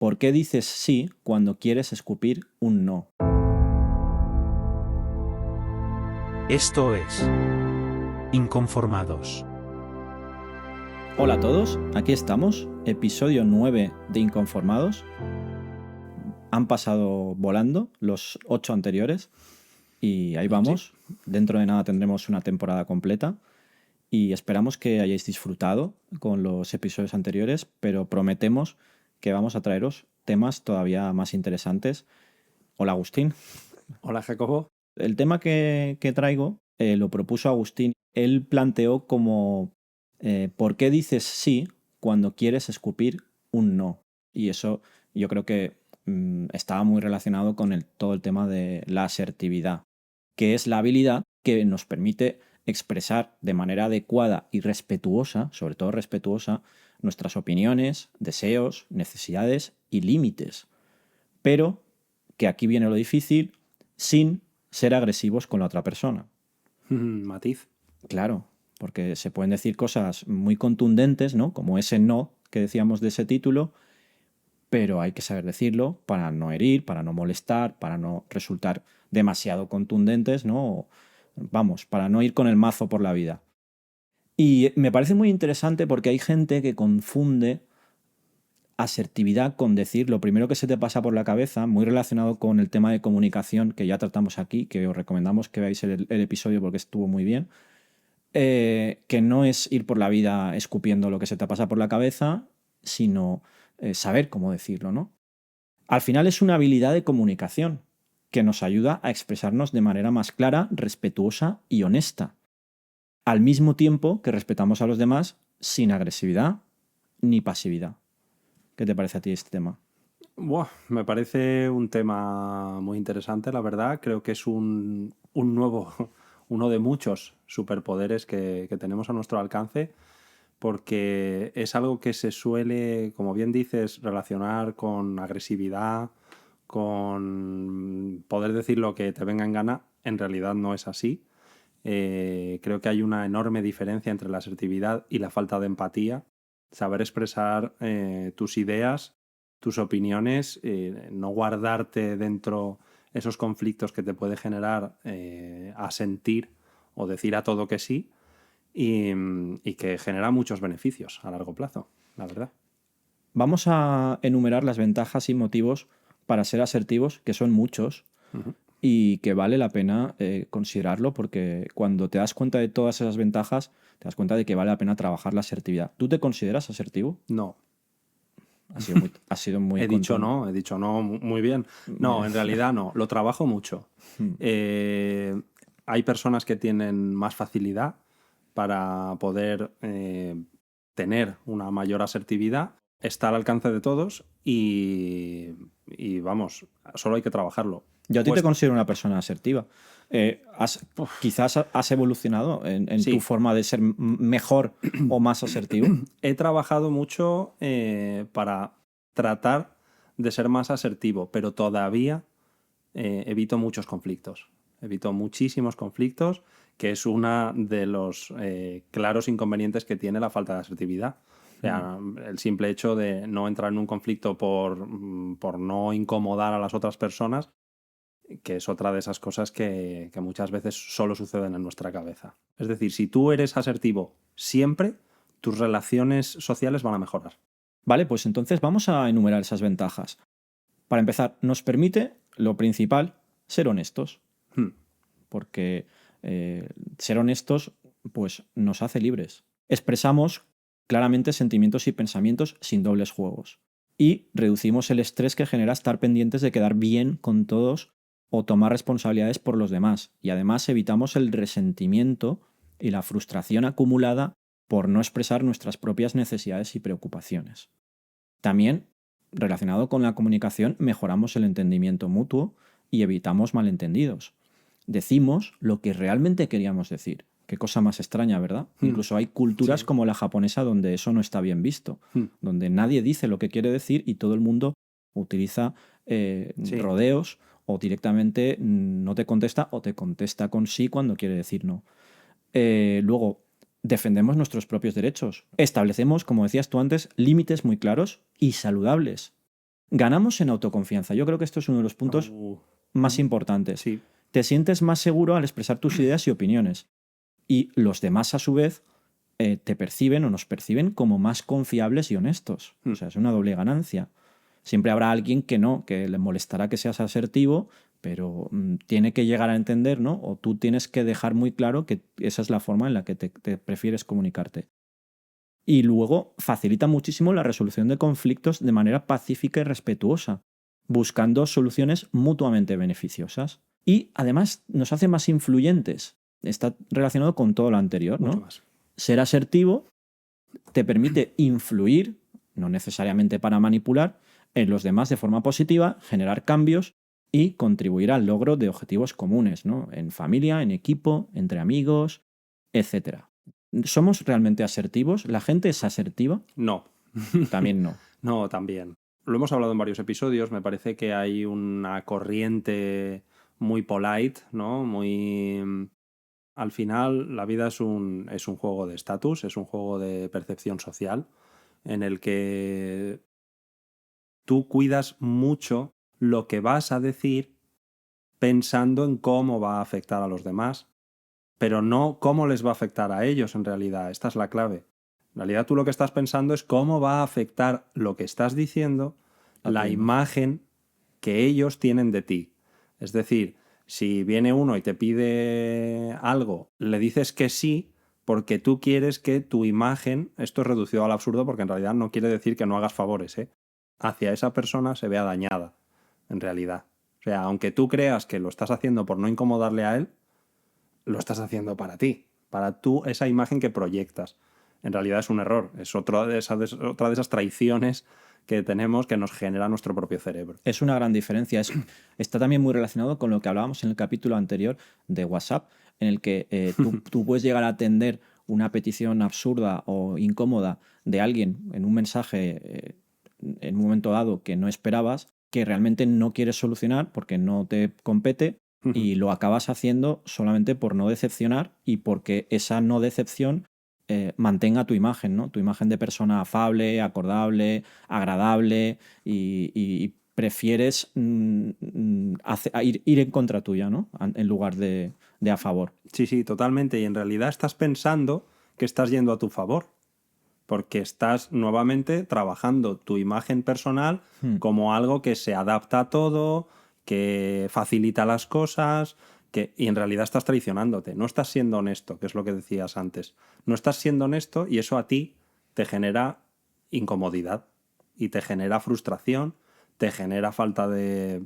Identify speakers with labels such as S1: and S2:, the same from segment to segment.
S1: ¿Por qué dices sí cuando quieres escupir un no?
S2: Esto es Inconformados.
S1: Hola a todos, aquí estamos, episodio 9 de Inconformados. Han pasado volando los 8 anteriores y ahí vamos. Dentro de nada tendremos una temporada completa y esperamos que hayáis disfrutado con los episodios anteriores, pero prometemos que vamos a traeros temas todavía más interesantes. Hola Agustín.
S3: Hola Jacobo.
S1: El tema que traigo lo propuso Agustín. Él planteó como ¿por qué dices sí cuando quieres escupir un no? Y eso yo creo que estaba muy relacionado con todo el tema de la asertividad, que es la habilidad que nos permite expresar de manera adecuada y respetuosa, sobre todo respetuosa, nuestras opiniones, deseos, necesidades y límites. Pero que aquí viene lo difícil, sin ser agresivos con la otra persona.
S3: Matiz.
S1: Claro, porque se pueden decir cosas muy contundentes, ¿no? Como ese no que decíamos de ese título, pero hay que saber decirlo para no herir, para no molestar, para no resultar demasiado contundentes, ¿no? Vamos, para no ir con el mazo por la vida. Y me parece muy interesante porque hay gente que confunde asertividad con decir lo primero que se te pasa por la cabeza, muy relacionado con el tema de comunicación que ya tratamos aquí, que os recomendamos que veáis el episodio porque estuvo muy bien, que no es ir por la vida escupiendo lo que se te pasa por la cabeza, sino saber cómo decirlo, ¿no? Al final es una habilidad de comunicación que nos ayuda a expresarnos de manera más clara, respetuosa y honesta, al mismo tiempo que respetamos a los demás sin agresividad ni pasividad. ¿Qué te parece a ti este tema?
S3: Me parece un tema muy interesante, la verdad. Creo que es un nuevo, uno de muchos superpoderes que tenemos a nuestro alcance, porque es algo que se suele, como bien dices, relacionar con agresividad, con poder decir lo que te venga en gana. En realidad no es así. Creo que hay una enorme diferencia entre la asertividad y la falta de empatía. Saber expresar tus ideas, tus opiniones, no guardarte dentro esos conflictos que te puede generar asentir o decir a todo que sí y que genera muchos beneficios a largo plazo, la verdad.
S1: Vamos a enumerar las ventajas y motivos para ser asertivos, que son muchos, y que vale la pena considerarlo porque cuando te das cuenta de todas esas ventajas, te das cuenta de que vale la pena trabajar la asertividad. ¿Tú te consideras asertivo?
S3: No.
S1: Ha sido muy
S3: He dicho no, muy bien. No, en realidad no, lo trabajo mucho. Hay personas que tienen más facilidad para poder tener una mayor asertividad. Está al alcance de todos y vamos, solo hay que trabajarlo.
S1: Yo a ti te considero una persona asertiva. Quizás has evolucionado en
S3: Sí.
S1: tu forma de ser mejor o más asertivo.
S3: He trabajado mucho para tratar de ser más asertivo, pero todavía evito muchos conflictos. Evito muchísimos conflictos, que es uno de los claros inconvenientes que tiene la falta de asertividad. O sea, el simple hecho de no entrar en un conflicto por no incomodar a las otras personas, que es otra de esas cosas que muchas veces solo suceden en nuestra cabeza. Es decir, si tú eres asertivo siempre, tus relaciones sociales van a mejorar.
S1: Vale, pues entonces vamos a enumerar esas ventajas. Para empezar, nos permite, lo principal, ser honestos. Porque ser honestos pues, nos hace libres. Expresamos claramente sentimientos y pensamientos sin dobles juegos. Y reducimos el estrés que genera estar pendientes de quedar bien con todos o tomar responsabilidades por los demás. Y además evitamos el resentimiento y la frustración acumulada por no expresar nuestras propias necesidades y preocupaciones. También, relacionado con la comunicación, mejoramos el entendimiento mutuo y evitamos malentendidos. Decimos lo que realmente queríamos decir. Qué cosa más extraña, ¿verdad? Incluso hay culturas como la japonesa donde eso no está bien visto, donde nadie dice lo que quiere decir y todo el mundo utiliza rodeos o directamente no te contesta o te contesta con sí cuando quiere decir no. Luego, defendemos nuestros propios derechos. Establecemos, como decías tú antes, límites muy claros y saludables. Ganamos en autoconfianza. Yo creo que esto es uno de los puntos más importantes.
S3: Sí.
S1: Te sientes más seguro al expresar tus ideas y opiniones. Y los demás, a su vez, te perciben o nos perciben como más confiables y honestos. O sea, es una doble ganancia. Siempre habrá alguien que no, que le molestará que seas asertivo, pero tiene que llegar a entender, ¿no? O tú tienes que dejar muy claro que esa es la forma en la que te prefieres comunicarte. Y luego facilita muchísimo la resolución de conflictos de manera pacífica y respetuosa, buscando soluciones mutuamente beneficiosas. Y además nos hace más influyentes. Está relacionado con todo lo anterior, ¿no?
S3: Mucho más.
S1: Ser asertivo te permite influir, no necesariamente para manipular, en los demás de forma positiva, generar cambios y contribuir al logro de objetivos comunes, ¿no? En familia, en equipo, entre amigos, etc. ¿Somos realmente asertivos? ¿La gente es asertiva?
S3: No.
S1: También no.
S3: No, también. Lo hemos hablado en varios episodios. Me parece que hay una corriente muy polite, ¿no? Muy... Al final, la vida es un juego de estatus, es un juego de percepción social, en el que tú cuidas mucho lo que vas a decir pensando en cómo va a afectar a los demás, pero no cómo les va a afectar a ellos en realidad. Esta es la clave. En realidad tú lo que estás pensando es cómo va a afectar lo que estás diciendo la imagen que ellos tienen de ti. Es decir, si viene uno y te pide algo, le dices que sí porque tú quieres que tu imagen, esto es reducido al absurdo porque en realidad no quiere decir que no hagas favores, hacia esa persona se vea dañada, en realidad. O sea, aunque tú creas que lo estás haciendo por no incomodarle a él, lo estás haciendo para ti, para tú, esa imagen que proyectas. En realidad es un error, es otra de esas traiciones que tenemos que nos genera nuestro propio cerebro.
S1: Es una gran diferencia. Está también muy relacionado con lo que hablábamos en el capítulo anterior de WhatsApp, en el que tú puedes llegar a atender una petición absurda o incómoda de alguien en un mensaje en un momento dado que no esperabas, que realmente no quieres solucionar porque no te compete y lo acabas haciendo solamente por no decepcionar y porque esa no decepción mantenga tu imagen, ¿no? Tu imagen de persona afable, acordable, agradable y prefieres ir en contra tuya, ¿no? En lugar de a favor.
S3: Sí, totalmente. Y en realidad estás pensando que estás yendo a tu favor, porque estás nuevamente trabajando tu imagen personal como algo que se adapta a todo, que facilita las cosas, y en realidad estás traicionándote. No estás siendo honesto, que es lo que decías antes. No estás siendo honesto y eso a ti te genera incomodidad y te genera frustración, te genera falta de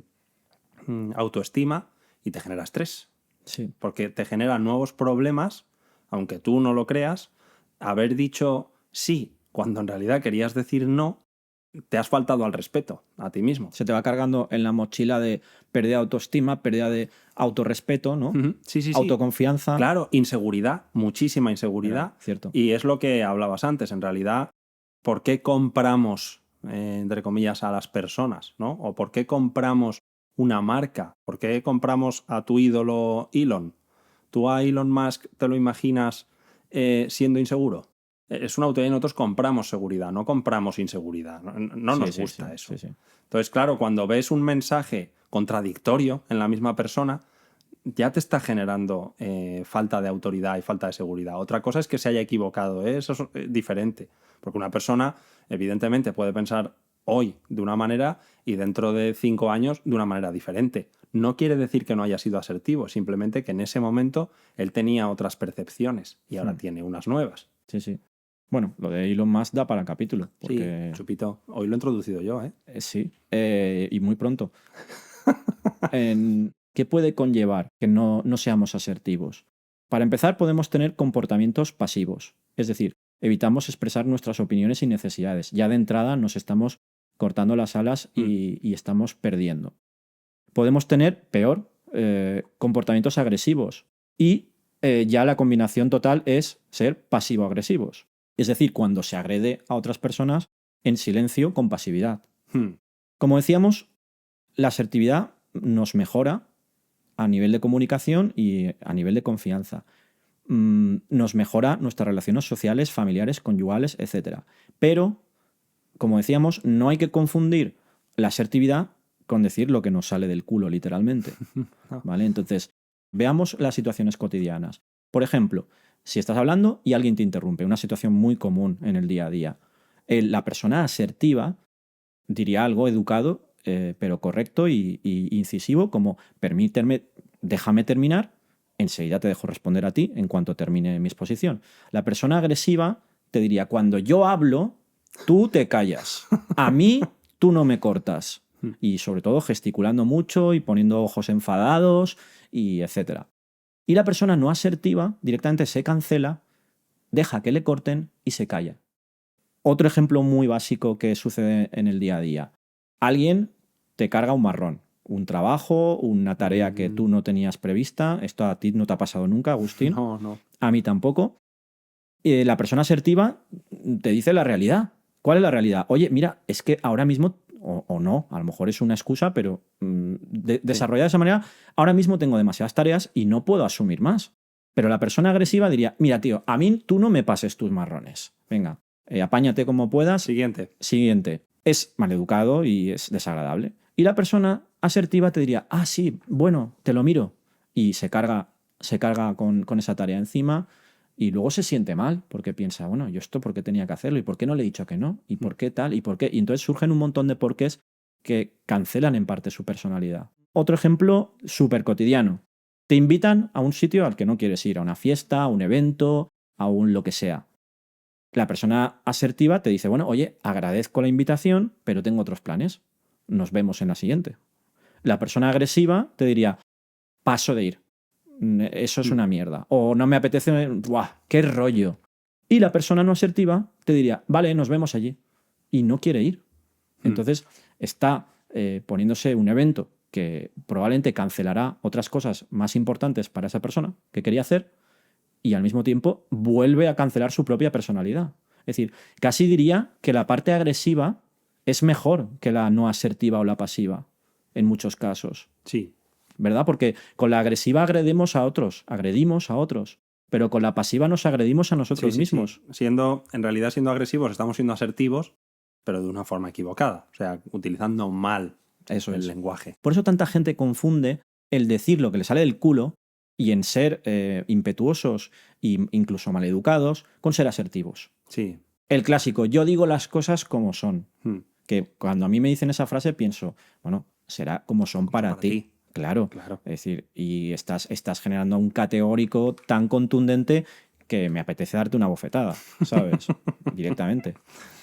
S3: autoestima y te genera estrés.
S1: Sí.
S3: Porque te genera nuevos problemas, aunque tú no lo creas. Haber dicho sí cuando en realidad querías decir no, te has faltado al respeto a ti mismo.
S1: Se te va cargando en la mochila de pérdida de autoestima, pérdida de autorrespeto, ¿no?
S3: Sí.
S1: Autoconfianza.
S3: Claro, inseguridad, muchísima inseguridad.
S1: Cierto.
S3: Y es lo que hablabas antes, en realidad, ¿por qué compramos, entre comillas, a las personas, ¿no? O ¿por qué compramos una marca? ¿Por qué compramos a tu ídolo Elon? ¿Tú a Elon Musk te lo imaginas siendo inseguro? Es un auto y nosotros compramos seguridad, no compramos inseguridad. No nos gusta eso.
S1: Sí.
S3: Entonces, claro, cuando ves un mensaje contradictorio en la misma persona, ya te está generando falta de autoridad y falta de seguridad. Otra cosa es que se haya equivocado, eso es diferente. Porque una persona, evidentemente, puede pensar hoy de una manera y dentro de 5 años de una manera diferente. No quiere decir que no haya sido asertivo, simplemente que en ese momento él tenía otras percepciones y ahora tiene unas nuevas.
S1: Sí. Bueno, lo de Elon Musk da para capítulo. Porque...
S3: Sí, chupito. Hoy lo he introducido yo, ¿eh?
S1: Sí, y muy pronto. ¿Qué puede conllevar que no seamos asertivos? Para empezar, podemos tener comportamientos pasivos. Es decir, evitamos expresar nuestras opiniones y necesidades. Ya de entrada nos estamos cortando las alas y estamos perdiendo. Podemos tener, peor, comportamientos agresivos. Y ya la combinación total es ser pasivo-agresivos. Es decir, cuando se agrede a otras personas en silencio con pasividad. Como decíamos, la asertividad nos mejora a nivel de comunicación y a nivel de confianza. Nos mejora nuestras relaciones sociales, familiares, conyugales, etc. Pero, como decíamos, no hay que confundir la asertividad con decir lo que nos sale del culo, literalmente. ¿Vale? Entonces, veamos las situaciones cotidianas. Por ejemplo, si estás hablando y alguien te interrumpe, una situación muy común en el día a día, la persona asertiva diría algo educado, pero correcto y incisivo, como déjame terminar, enseguida te dejo responder a ti en cuanto termine mi exposición. La persona agresiva te diría, cuando yo hablo, tú te callas. A mí, tú no me cortas. Y sobre todo gesticulando mucho y poniendo ojos enfadados y etcétera. Y la persona no asertiva directamente se cancela, deja que le corten y se calla. Otro ejemplo muy básico que sucede en el día a día. Alguien te carga un marrón, un trabajo, una tarea que tú no tenías prevista. Esto a ti no te ha pasado nunca, Agustín.
S3: No.
S1: A mí tampoco. La persona asertiva te dice la realidad. ¿Cuál es la realidad? Oye, mira, es que ahora mismo, o no, a lo mejor es una excusa, pero desarrollada de esa manera, ahora mismo tengo demasiadas tareas y no puedo asumir más. Pero la persona agresiva diría, mira, tío, a mí tú no me pases tus marrones. Venga, apáñate como puedas. Siguiente. Es maleducado y es desagradable. Y la persona asertiva te diría, ah, sí, bueno, te lo miro. Y se carga con esa tarea encima. Y luego se siente mal porque piensa, bueno, ¿yo esto por qué tenía que hacerlo? ¿Y por qué no le he dicho que no? ¿Y por qué tal? ¿Y por qué? Y entonces surgen un montón de porqués que cancelan en parte su personalidad. Otro ejemplo súper cotidiano. Te invitan a un sitio al que no quieres ir, a una fiesta, a un evento, a un lo que sea. La persona asertiva te dice, bueno, oye, agradezco la invitación, pero tengo otros planes. Nos vemos en la siguiente. La persona agresiva te diría, paso de ir. Eso es una mierda. O no me apetece, ¡buah! ¡Qué rollo! Y la persona no asertiva te diría, vale, nos vemos allí. Y no quiere ir. Entonces está poniéndose un evento que probablemente cancelará otras cosas más importantes para esa persona que quería hacer y al mismo tiempo vuelve a cancelar su propia personalidad. Es decir, casi diría que la parte agresiva es mejor que la no asertiva o la pasiva en muchos casos.
S3: Sí.
S1: ¿Verdad? Porque con la agresiva agredimos a otros, pero con la pasiva nos agredimos a nosotros mismos.
S3: Sí. En realidad, siendo agresivos, estamos siendo asertivos, pero de una forma equivocada, o sea, utilizando mal el lenguaje.
S1: Por eso tanta gente confunde el decir lo que le sale del culo y en ser impetuosos e incluso maleducados con ser asertivos.
S3: Sí.
S1: El clásico, yo digo las cosas como son. Que cuando a mí me dicen esa frase pienso, bueno, será como son para ti. Claro. Es decir, y estás generando un categórico tan contundente que me apetece darte una bofetada, ¿sabes? Directamente.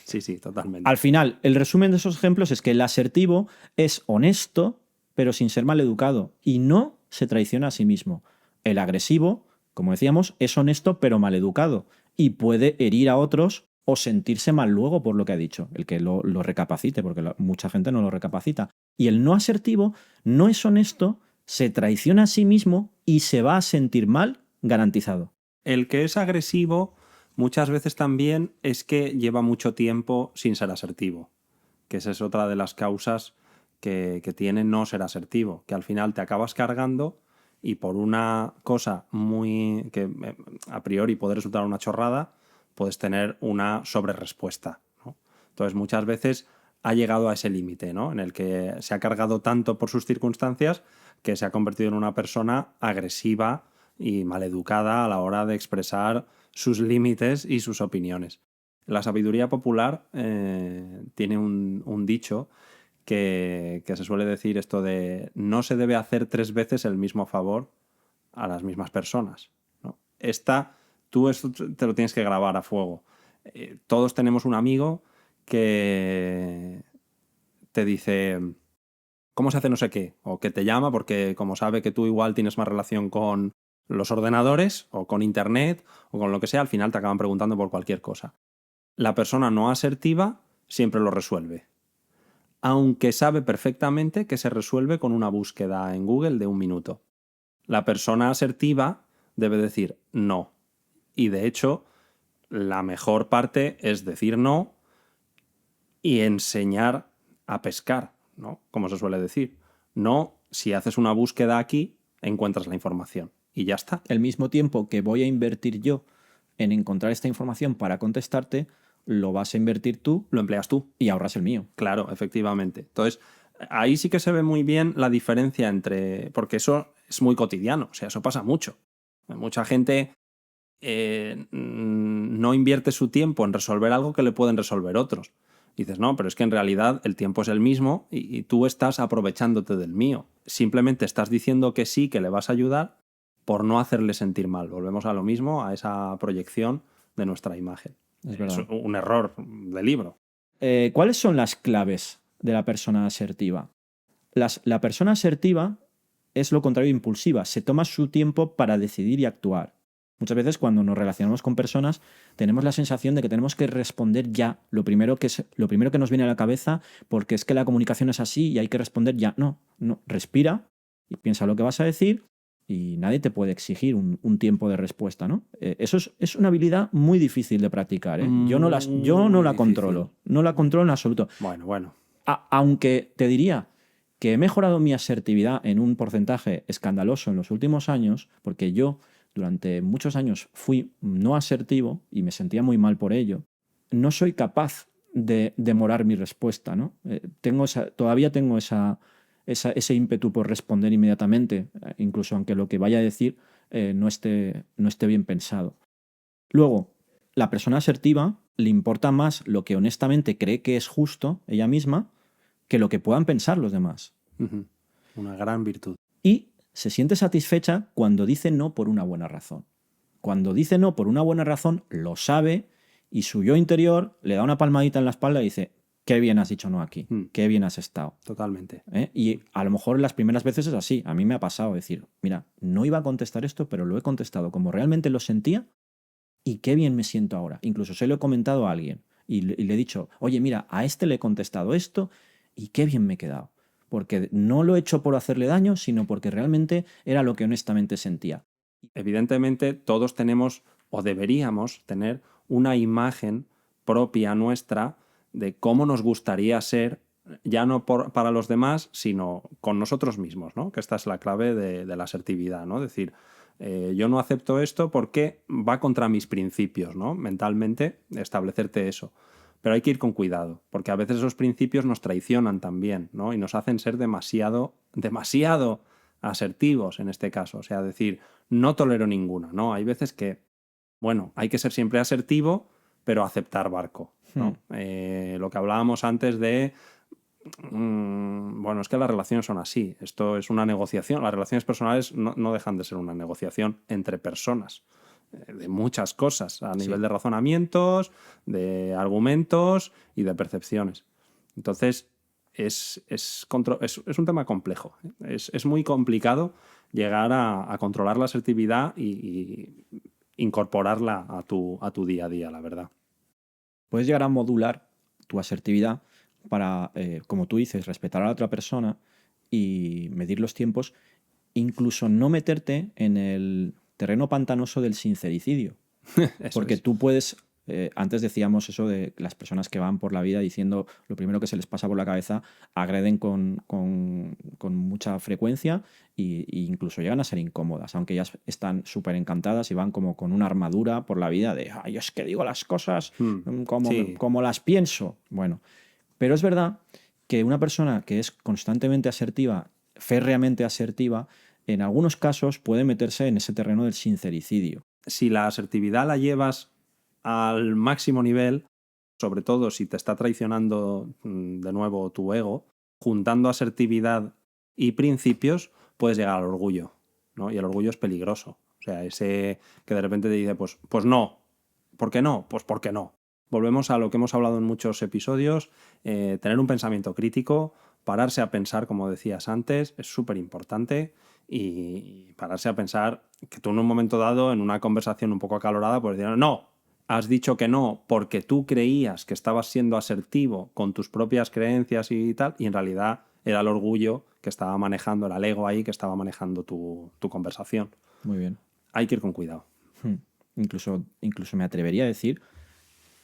S3: Sí, totalmente.
S1: Al final, el resumen de esos ejemplos es que el asertivo es honesto, pero sin ser maleducado, y no se traiciona a sí mismo. El agresivo, como decíamos, es honesto, pero maleducado, y puede herir a otros o sentirse mal luego por lo que ha dicho, el que lo recapacite, porque mucha gente no lo recapacita. Y el no asertivo no es honesto, se traiciona a sí mismo y se va a sentir mal garantizado.
S3: El que es agresivo muchas veces también es que lleva mucho tiempo sin ser asertivo, que esa es otra de las causas que tiene no ser asertivo, que al final te acabas cargando y por una cosa que a priori puede resultar una chorrada, puedes tener una sobrerespuesta, ¿no? Entonces muchas veces ha llegado a ese límite, ¿no? En el que se ha cargado tanto por sus circunstancias que se ha convertido en una persona agresiva y maleducada a la hora de expresar sus límites y sus opiniones. La sabiduría popular tiene un dicho que se suele decir esto de no se debe hacer 3 veces el mismo favor a las mismas personas, ¿no? Tú esto te lo tienes que grabar a fuego. Todos tenemos un amigo que te dice ¿cómo se hace no sé qué? O que te llama porque como sabe que tú igual tienes más relación con los ordenadores o con internet o con lo que sea, al final te acaban preguntando por cualquier cosa. La persona no asertiva siempre lo resuelve, aunque sabe perfectamente que se resuelve con una búsqueda en Google de 1 minuto. La persona asertiva debe decir no. Y de hecho, la mejor parte es decir no y enseñar a pescar, ¿no? Como se suele decir. No, si haces una búsqueda aquí, encuentras la información. Y ya está.
S1: El mismo tiempo que voy a invertir yo en encontrar esta información para contestarte, lo vas a invertir tú
S3: Lo empleas tú.
S1: y ahorras el mío.
S3: Claro, efectivamente. Entonces, ahí sí que se ve muy bien la diferencia entre... Porque eso es muy cotidiano, o sea, eso pasa mucho. Mucha gente no invierte su tiempo en resolver algo que le pueden resolver otros. Y dices, no, pero es que en realidad el tiempo es el mismo y tú estás aprovechándote del mío. Simplemente estás diciendo que sí, que le vas a ayudar por no hacerle sentir mal. Volvemos a lo mismo, a esa proyección de nuestra imagen.
S1: Es verdad.
S3: un error de libro.
S1: ¿Cuáles son las claves de la persona asertiva? La persona asertiva es lo contrario de impulsiva. Se toma su tiempo para decidir y actuar. Muchas veces cuando nos relacionamos con personas tenemos la sensación de que tenemos que responder ya, lo primero que nos viene a la cabeza, porque es que la comunicación es así y hay que responder ya. No, respira y piensa lo que vas a decir y nadie te puede exigir un tiempo de respuesta, ¿no? Eso es una habilidad muy difícil de practicar, ¿eh? Yo no la
S3: Difícil.
S1: controlo, no la controlo en absoluto.
S3: Bueno.
S1: Aunque te diría que he mejorado mi asertividad en un porcentaje escandaloso en los últimos años, porque yo durante muchos años fui no asertivo y me sentía muy mal por ello, no soy capaz de demorar mi respuesta, ¿no? Todavía tengo ese ímpetu por responder inmediatamente, incluso aunque lo que vaya a decir no esté bien pensado. Luego, la persona asertiva le importa más lo que honestamente cree que es justo ella misma que lo que puedan pensar los demás.
S3: Uh-huh. Una gran virtud.
S1: Y se siente satisfecha cuando dice no por una buena razón. Cuando dice no por una buena razón, lo sabe y su yo interior le da una palmadita en la espalda y dice, qué bien has dicho no aquí, qué bien has estado.
S3: Totalmente.
S1: Y a lo mejor las primeras veces es así. A mí me ha pasado decir, mira, no iba a contestar esto, pero lo he contestado como realmente lo sentía y qué bien me siento ahora. Incluso se lo he comentado a alguien y le he dicho, oye, mira, a este le he contestado esto y qué bien me he quedado. Porque no lo he hecho por hacerle daño, sino porque realmente era lo que honestamente sentía.
S3: Evidentemente, todos tenemos o deberíamos tener una imagen propia nuestra de cómo nos gustaría ser, ya no para los demás, sino con nosotros mismos, ¿no? Que esta es la clave de la asertividad, ¿no? Es decir, yo no acepto esto porque va contra mis principios, ¿no? Mentalmente, establecerte eso. Pero hay que ir con cuidado, porque a veces esos principios nos traicionan también, ¿no? Y nos hacen ser demasiado asertivos en este caso. O sea, decir, no tolero ninguna, ¿no? Hay veces que, bueno, hay que ser siempre asertivo, pero aceptar barco, ¿no? Lo que hablábamos antes de... bueno, es que las relaciones son así. Esto es una negociación. Las relaciones personales no dejan de ser una negociación entre personas. De muchas cosas, a nivel de razonamientos, de argumentos y de percepciones. Entonces, es un tema complejo. Es muy complicado llegar a controlar la asertividad y incorporarla a tu día a día, la verdad.
S1: Puedes llegar a modular tu asertividad para, como tú dices, respetar a la otra persona y medir los tiempos, incluso no meterte en el terreno pantanoso del sincericidio. Porque tú puedes, antes decíamos eso de las personas que van por la vida diciendo lo primero que se les pasa por la cabeza, agreden con mucha frecuencia e incluso llegan a ser incómodas, aunque ellas están súper encantadas y van como con una armadura por la vida de, ay, es que digo las cosas como las pienso. Bueno, pero es verdad que una persona que es constantemente asertiva, férreamente asertiva, en algunos casos puede meterse en ese terreno del sincericidio.
S3: Si la asertividad la llevas al máximo nivel, sobre todo si te está traicionando de nuevo tu ego, juntando asertividad y principios, puedes llegar al orgullo, ¿no? Y el orgullo es peligroso. O sea, ese que de repente te dice, pues no. ¿Por qué no? Pues porque no. Volvemos a lo que hemos hablado en muchos episodios, tener un pensamiento crítico, pararse a pensar, como decías antes, es súper importante. Y pararse a pensar que tú en un momento dado, en una conversación un poco acalorada, pues decir, no, has dicho que no porque tú creías que estabas siendo asertivo con tus propias creencias y tal, y en realidad era el orgullo que estaba manejando, era el ego ahí que estaba manejando tu conversación.
S1: Muy bien.
S3: Hay que ir con cuidado.
S1: Incluso me atrevería a decir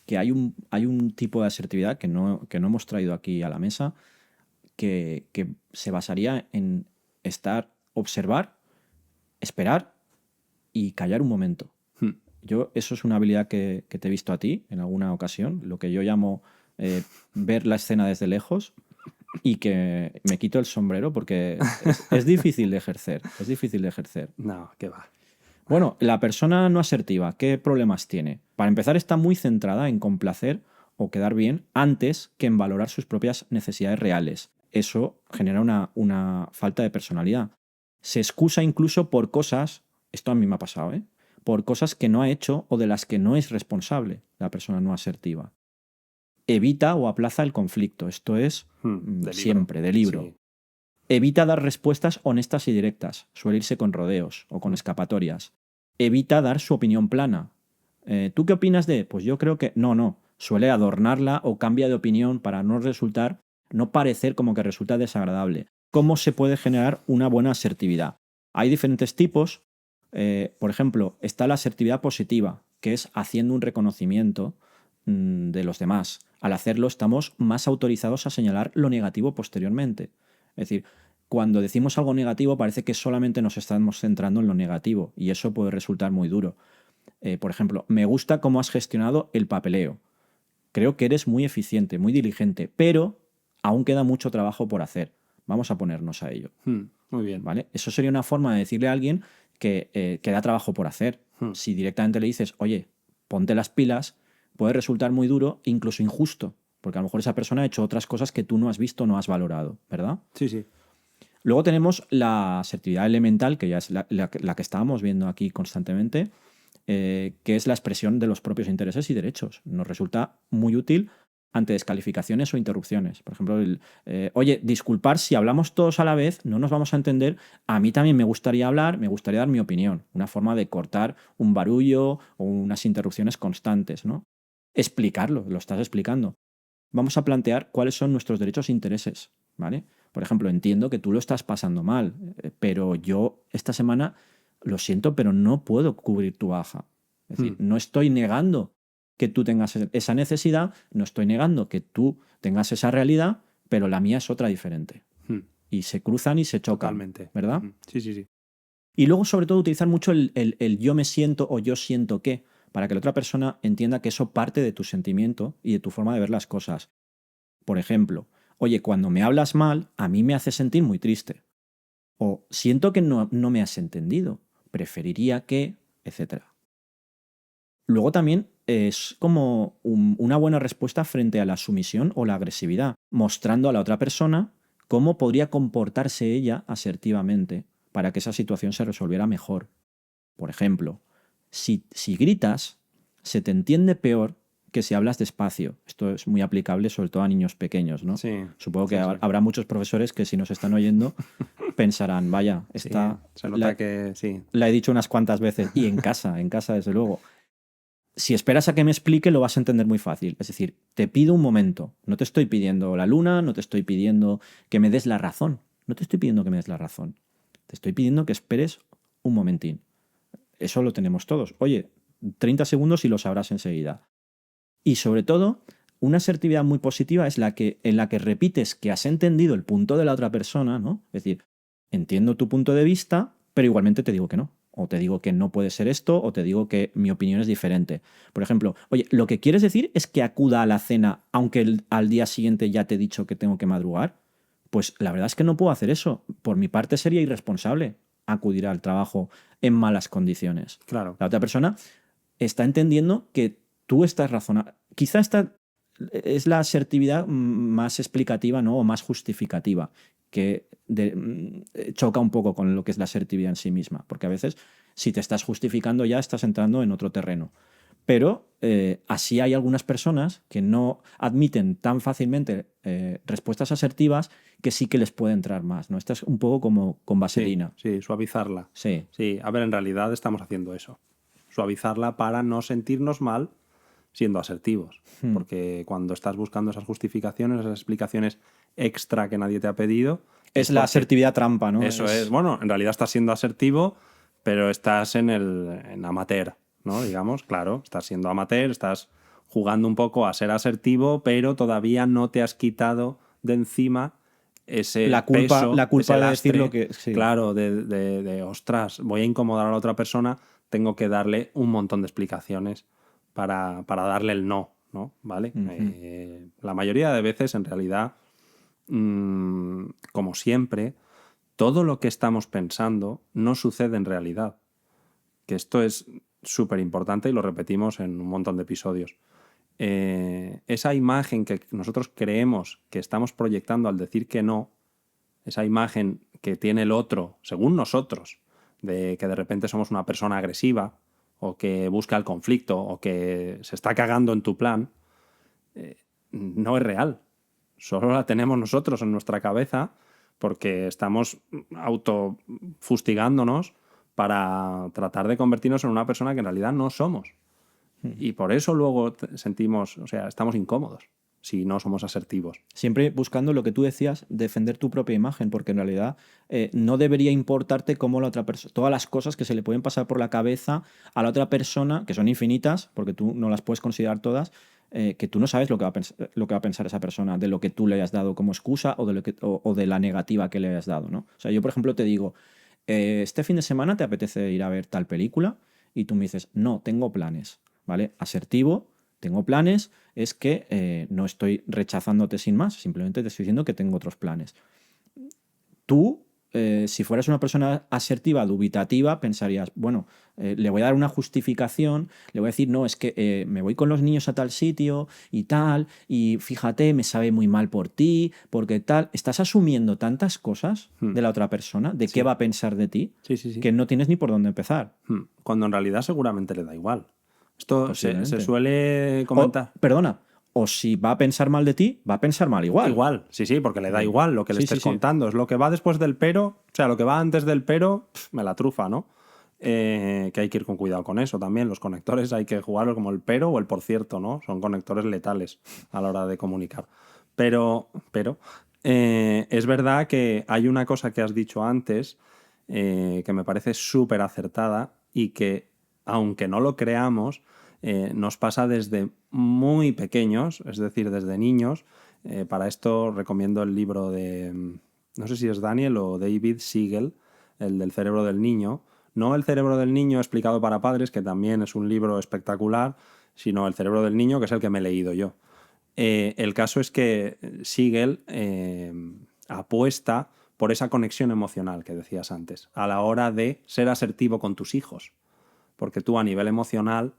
S1: que hay un tipo de asertividad que no hemos traído aquí a la mesa que se basaría en observar, esperar y callar un momento. Yo, eso es una habilidad que te he visto a ti en alguna ocasión, lo que yo llamo ver la escena desde lejos y que me quito el sombrero porque es difícil de ejercer, es difícil de ejercer.
S3: No, qué va.
S1: Bueno, la persona no asertiva, ¿qué problemas tiene? Para empezar, está muy centrada en complacer o quedar bien antes que en valorar sus propias necesidades reales. Eso genera una falta de personalidad. Se excusa incluso por cosas, esto a mí me ha pasado, ¿eh? Por cosas que no ha hecho o de las que no es responsable la persona no asertiva. Evita o aplaza el conflicto, esto es siempre, de libro.
S3: Sí.
S1: Evita dar respuestas honestas y directas, suele irse con rodeos o con escapatorias. Evita dar su opinión plana. ¿Tú qué opinas de? Pues yo creo que no. Suele adornarla o cambia de opinión para no parecer como que resulta desagradable. ¿Cómo se puede generar una buena asertividad? Hay diferentes tipos. Por ejemplo, está la asertividad positiva, que es haciendo un reconocimiento de los demás. Al hacerlo estamos más autorizados a señalar lo negativo posteriormente. Es decir, cuando decimos algo negativo parece que solamente nos estamos centrando en lo negativo y eso puede resultar muy duro. Por ejemplo, me gusta cómo has gestionado el papeleo. Creo que eres muy eficiente, muy diligente, pero aún queda mucho trabajo por hacer. Vamos a ponernos a ello.
S3: Muy bien.
S1: ¿Vale? Eso sería una forma de decirle a alguien que queda trabajo por hacer. Si directamente le dices, oye, ponte las pilas, puede resultar muy duro, incluso injusto, porque a lo mejor esa persona ha hecho otras cosas que tú no has visto, no has valorado, ¿verdad?
S3: Sí.
S1: Luego tenemos la asertividad elemental, que ya es la que estábamos viendo aquí constantemente, que es la expresión de los propios intereses y derechos. Nos resulta muy útil ante descalificaciones o interrupciones. Por ejemplo, oye, disculpar si hablamos todos a la vez, no nos vamos a entender. A mí también me gustaría hablar, me gustaría dar mi opinión. Una forma de cortar un barullo o unas interrupciones constantes, ¿no? Explicarlo, lo estás explicando. Vamos a plantear cuáles son nuestros derechos e intereses, ¿vale? Por ejemplo, entiendo que tú lo estás pasando mal, pero yo esta semana lo siento, pero no puedo cubrir tu baja. Es decir, no estoy negando que tú tengas esa necesidad, no estoy negando que tú tengas esa realidad, pero la mía es otra diferente. Y se cruzan y se chocan.
S3: Totalmente.
S1: ¿Verdad?
S3: Sí.
S1: Y luego, sobre todo, utilizar mucho el yo me siento o yo siento que, para que la otra persona entienda que eso parte de tu sentimiento y de tu forma de ver las cosas. Por ejemplo, oye, cuando me hablas mal, a mí me hace sentir muy triste. O siento que no me has entendido. Preferiría que, etc. Luego también es como una buena respuesta frente a la sumisión o la agresividad, mostrando a la otra persona cómo podría comportarse ella asertivamente para que esa situación se resolviera mejor. Por ejemplo, si gritas, se te entiende peor que si hablas despacio. Esto es muy aplicable sobre todo a niños pequeños, ¿no?
S3: Sí.
S1: Supongo que habrá muchos profesores que si nos están oyendo pensarán, vaya, esta
S3: se nota que sí.
S1: La he dicho unas cuantas veces. Y en casa desde luego. Si esperas a que me explique, lo vas a entender muy fácil. Es decir, te pido un momento. No te estoy pidiendo la luna, no te estoy pidiendo que me des la razón. No te estoy pidiendo que me des la razón. Te estoy pidiendo que esperes un momentín. Eso lo tenemos todos. Oye, 30 segundos y lo sabrás enseguida. Y sobre todo, una asertividad muy positiva es en la que repites que has entendido el punto de la otra persona, ¿no? Es decir, entiendo tu punto de vista, pero igualmente te digo que no. O te digo que no puede ser esto, o te digo que mi opinión es diferente. Por ejemplo, oye, ¿lo que quieres decir es que acuda a la cena aunque al día siguiente ya te he dicho que tengo que madrugar? Pues la verdad es que no puedo hacer eso. Por mi parte sería irresponsable acudir al trabajo en malas condiciones.
S3: Claro.
S1: La otra persona está entendiendo que tú estás razonando. Quizá esta es la asertividad más explicativa, ¿no? O más justificativa, que choca un poco con lo que es la asertividad en sí misma, porque a veces si te estás justificando ya estás entrando en otro terreno. Pero así hay algunas personas que no admiten tan fácilmente respuestas asertivas que sí que les puede entrar más, ¿no? Esta es un poco como con vaselina.
S3: Sí, suavizarla.
S1: Sí.
S3: A ver, en realidad estamos haciendo eso. Suavizarla para no sentirnos mal siendo asertivos. Porque cuando estás buscando esas justificaciones, esas explicaciones extra que nadie te ha pedido...
S1: Es la asertividad trampa, ¿no?
S3: Eso es. Bueno, en realidad estás siendo asertivo, pero estás en amateur, ¿no? Digamos, claro, estás siendo amateur, estás jugando un poco a ser asertivo, pero todavía no te has quitado de encima ese peso,
S1: la culpa
S3: ese
S1: de
S3: lastre,
S1: decir lo que... Sí.
S3: Claro, de ostras, voy a incomodar a la otra persona, tengo que darle un montón de explicaciones para darle el no, ¿no? ¿Vale? La mayoría de veces, en realidad, como siempre, todo lo que estamos pensando no sucede en realidad. Que esto es súper importante y lo repetimos en un montón de episodios. Esa imagen que nosotros creemos que estamos proyectando al decir que no, esa imagen que tiene el otro, según nosotros, de que de repente somos una persona agresiva o que busca el conflicto o que se está cagando en tu plan, no es real. Solo la tenemos nosotros en nuestra cabeza porque estamos autofustigándonos para tratar de convertirnos en una persona que en realidad no somos. Y por eso luego sentimos, o sea, estamos incómodos si no somos asertivos.
S1: Siempre buscando lo que tú decías, defender tu propia imagen, porque en realidad no debería importarte cómo la otra persona, todas las cosas que se le pueden pasar por la cabeza a la otra persona, que son infinitas, porque tú no las puedes considerar todas, que tú no sabes lo que va a pensar esa persona de lo que tú le hayas dado como excusa o de la negativa que le hayas dado, ¿no? O sea, yo, por ejemplo, te digo, este fin de semana te apetece ir a ver tal película y tú me dices, no, tengo planes, ¿vale? Asertivo, tengo planes, es que no estoy rechazándote sin más, simplemente te estoy diciendo que tengo otros planes. Tú, si fueras una persona asertiva, dubitativa, pensarías, bueno, le voy a dar una justificación, le voy a decir, no, es que me voy con los niños a tal sitio y tal, y fíjate, me sabe muy mal por ti, porque tal. Estás asumiendo tantas cosas de la otra persona, de qué va a pensar de ti, que no tienes ni por dónde empezar.
S3: Cuando en realidad seguramente le da igual. Esto se suele comentar.
S1: Perdona, o si va a pensar mal de ti, va a pensar mal igual.
S3: Igual, sí, porque le da igual lo que le estés contando. Es lo que va después del pero, o sea, lo que va antes del pero, me la trufa, ¿no? Que hay que ir con cuidado con eso también. Los conectores hay que jugarlos como el pero o el por cierto, ¿no? Son conectores letales a la hora de comunicar. Pero es verdad que hay una cosa que has dicho antes que me parece súper acertada y que, aunque no lo creamos, nos pasa desde muy pequeños, es decir, desde niños. Para esto recomiendo el libro de, no sé si es Daniel o David Siegel, el del cerebro del niño. No el cerebro del niño explicado para padres, que también es un libro espectacular, sino el cerebro del niño, que es el que me he leído yo. El caso es que Siegel apuesta por esa conexión emocional que decías antes, a la hora de ser asertivo con tus hijos. Porque tú a nivel emocional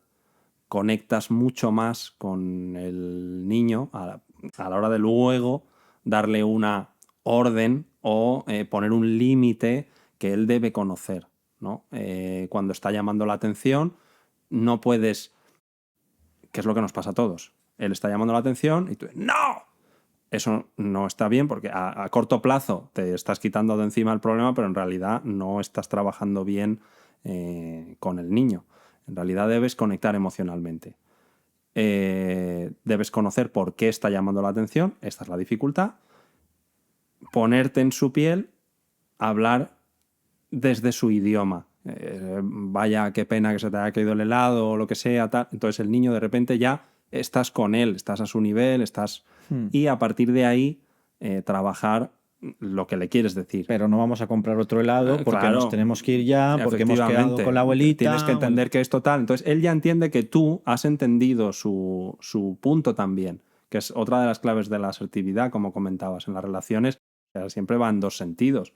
S3: conectas mucho más con el niño a la hora de luego darle una orden o poner un límite que él debe conocer, ¿no? Cuando está llamando la atención, no puedes, que es lo que nos pasa a todos. Él está llamando la atención y tú, ¡no! Eso no está bien porque a corto plazo te estás quitando de encima el problema, pero en realidad no estás trabajando bien con el niño. En realidad debes conectar emocionalmente. Debes conocer por qué está llamando la atención. Esta es la dificultad. Ponerte en su piel, hablar desde su idioma. Vaya, qué pena que se te haya caído el helado o lo que sea, tal. Entonces el niño de repente ya estás con él, estás a su nivel, y a partir de ahí trabajar lo que le quieres decir.
S1: Pero no vamos a comprar otro helado porque claro, nos tenemos que ir ya, porque hemos quedado con la abuelita.
S3: Tienes que entender que es total. Entonces él ya entiende que tú has entendido su punto también, que es otra de las claves de la asertividad, como comentabas, en las relaciones. O sea, siempre va en dos sentidos.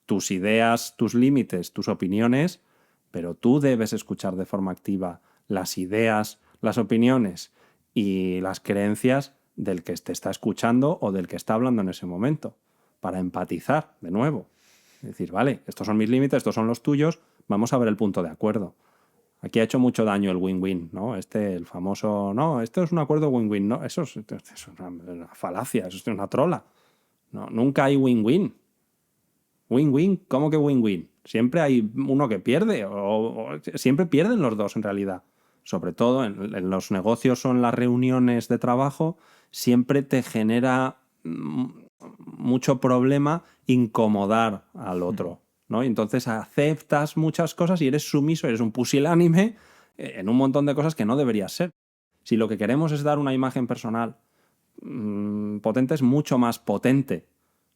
S3: Tus ideas, tus límites, tus opiniones, pero tú debes escuchar de forma activa las ideas, las opiniones y las creencias del que te está escuchando o del que está hablando en ese momento, para empatizar de nuevo. Es decir, vale, estos son mis límites, estos son los tuyos, vamos a ver el punto de acuerdo. Aquí ha hecho mucho daño el win-win, ¿no? El famoso, no, esto es un acuerdo win-win, ¿no? Eso es una falacia, eso es una trola. No, nunca hay win-win. Win-win, ¿cómo que win-win? Siempre hay uno que pierde, o siempre pierden los dos en realidad. Sobre todo en los negocios o en las reuniones de trabajo, siempre te genera mucho problema incomodar al otro, ¿no? Y entonces aceptas muchas cosas y eres sumiso, eres un pusilánime en un montón de cosas que no deberías ser. Si lo que queremos es dar una imagen personal potente, es mucho más potente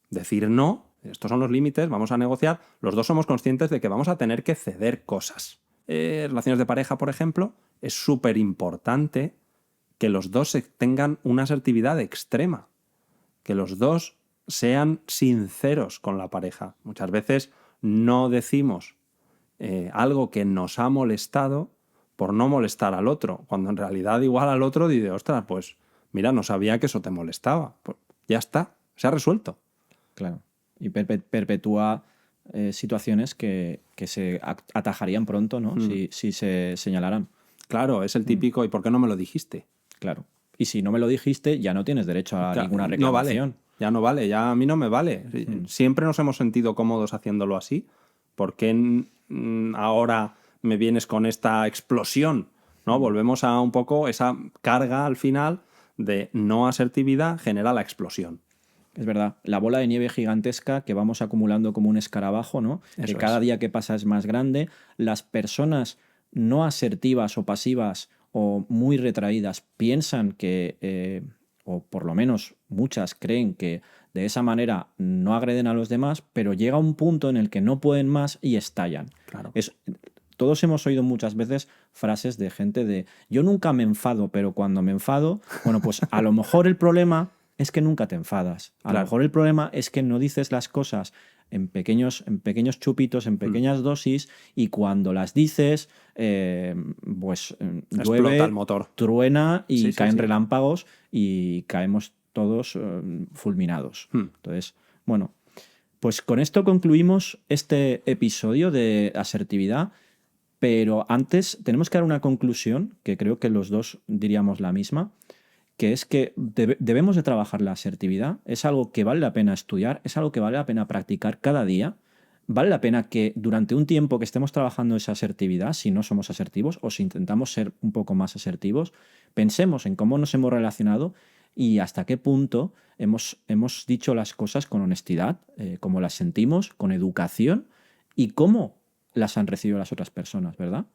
S3: decir no, estos son los límites, vamos a negociar, los dos somos conscientes de que vamos a tener que ceder cosas. relaciones de pareja, por ejemplo, es súper importante que los dos tengan una asertividad extrema, que los dos sean sinceros con la pareja. Muchas veces no decimos algo que nos ha molestado por no molestar al otro, cuando en realidad igual al otro dice, ostras, pues mira, no sabía que eso te molestaba. Pues ya está, se ha resuelto.
S1: Claro. Y perpetúa situaciones que se atajarían pronto, ¿no? Si se señalaran.
S3: Claro, es el típico, ¿y por qué no me lo dijiste?
S1: Claro. Y si no me lo dijiste, ya no tienes derecho a ninguna reclamación.
S3: No vale, ya no vale, ya a mí no me vale. Siempre nos hemos sentido cómodos haciéndolo así. ¿Por qué ahora me vienes con esta explosión? ¿No? Volvemos a un poco esa carga al final de no asertividad genera la explosión.
S1: Es verdad, la bola de nieve gigantesca que vamos acumulando como un escarabajo, ¿no? Que cada día que pasa es más grande. Las personas no asertivas o pasivas o muy retraídas piensan que, o por lo menos muchas creen que de esa manera no agreden a los demás, pero llega un punto en el que no pueden más y estallan.
S3: Claro.
S1: Todos hemos oído muchas veces frases de gente de yo nunca me enfado, pero cuando me enfado, bueno, pues a lo mejor el problema es que nunca te enfadas. A lo mejor el problema es que no dices las cosas en pequeños chupitos, en pequeñas dosis, y cuando las dices, pues llueve,
S3: explota el motor,
S1: truena y caen relámpagos y caemos todos fulminados. Entonces, bueno, pues con esto concluimos este episodio de asertividad, pero antes tenemos que dar una conclusión, que creo que los dos diríamos la misma, que es que debemos de trabajar la asertividad. Es algo que vale la pena estudiar, es algo que vale la pena practicar cada día. Vale la pena que durante un tiempo que estemos trabajando esa asertividad, si no somos asertivos o si intentamos ser un poco más asertivos, pensemos en cómo nos hemos relacionado y hasta qué punto hemos dicho las cosas con honestidad, cómo las sentimos, con educación y cómo las han recibido las otras personas, ¿verdad?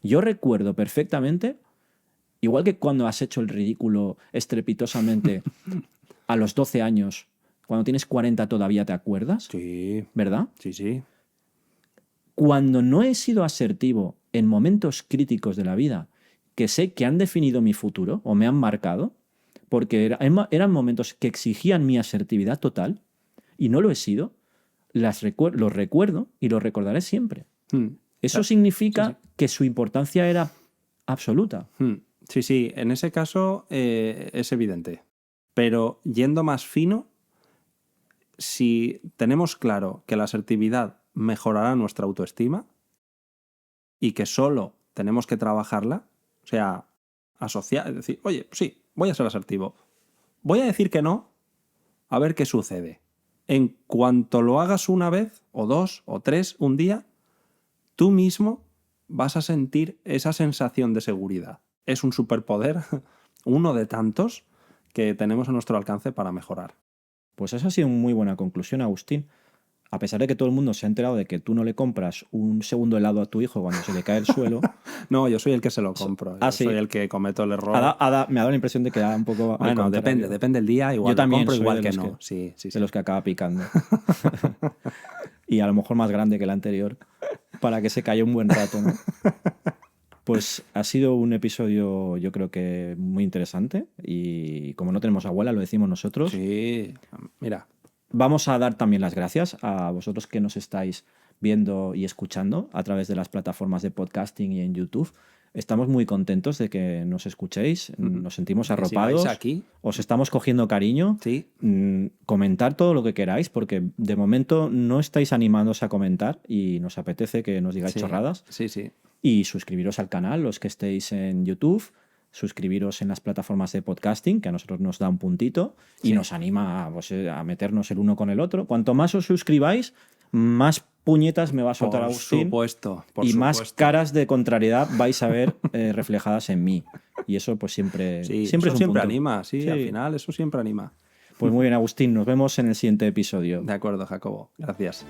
S1: Yo recuerdo perfectamente, igual que cuando has hecho el ridículo estrepitosamente a los 12 años, cuando tienes 40 todavía te acuerdas,
S3: sí,
S1: ¿verdad?
S3: Sí, sí.
S1: Cuando no he sido asertivo en momentos críticos de la vida que sé que han definido mi futuro o me han marcado, porque eran momentos que exigían mi asertividad total y no lo he sido, los recuerdo y los recordaré siempre. Eso significa que su importancia era absoluta.
S3: Sí, sí, en ese caso es evidente. Pero yendo más fino, si tenemos claro que la asertividad mejorará nuestra autoestima y que solo tenemos que trabajarla, o sea, asociar, es decir, oye, sí, voy a ser asertivo. Voy a decir que no, a ver qué sucede. En cuanto lo hagas una vez, o dos, o tres, un día, tú mismo vas a sentir esa sensación de seguridad. Es un superpoder, uno de tantos que tenemos a nuestro alcance para mejorar.
S1: Pues esa ha sido una muy buena conclusión, Agustín. A pesar de que todo el mundo se ha enterado de que tú no le compras un segundo helado a tu hijo cuando se le cae el suelo.
S3: No, yo soy el que se lo compro.
S1: Sí.
S3: Soy el que cometo el error.
S1: Me ha dado la impresión de que da un poco...
S3: Bueno, depende el día. Igual
S1: yo también
S3: lo compro, igual
S1: que
S3: no. Sí.
S1: De los que acaba picando. Y a lo mejor más grande que el anterior, para que se calle un buen rato, ¿no? Pues ha sido un episodio, yo creo que muy interesante. Y como no tenemos abuela, lo decimos nosotros.
S3: Sí, mira.
S1: Vamos a dar también las gracias a vosotros que nos estáis viendo y escuchando a través de las plataformas de podcasting y en YouTube. Estamos muy contentos de que nos escuchéis, nos sentimos arropados,
S3: aquí.
S1: Os estamos cogiendo cariño.
S3: Sí.
S1: Comentar todo lo que queráis, porque de momento no estáis animándose a comentar y nos apetece que nos digáis chorradas.
S3: Sí.
S1: Y suscribiros al canal, los que estéis en YouTube. Suscribiros en las plataformas de podcasting, que a nosotros nos da un puntito y nos anima a meternos el uno con el otro. Cuanto más os suscribáis, más puñetas me va a soltar Agustín.
S3: Por supuesto.
S1: Más caras de contrariedad vais a ver reflejadas en mí. Y eso pues siempre es un punto.
S3: Anima, sí, al final eso siempre anima.
S1: Pues muy bien, Agustín, nos vemos en el siguiente episodio.
S3: De acuerdo, Jacobo. Gracias.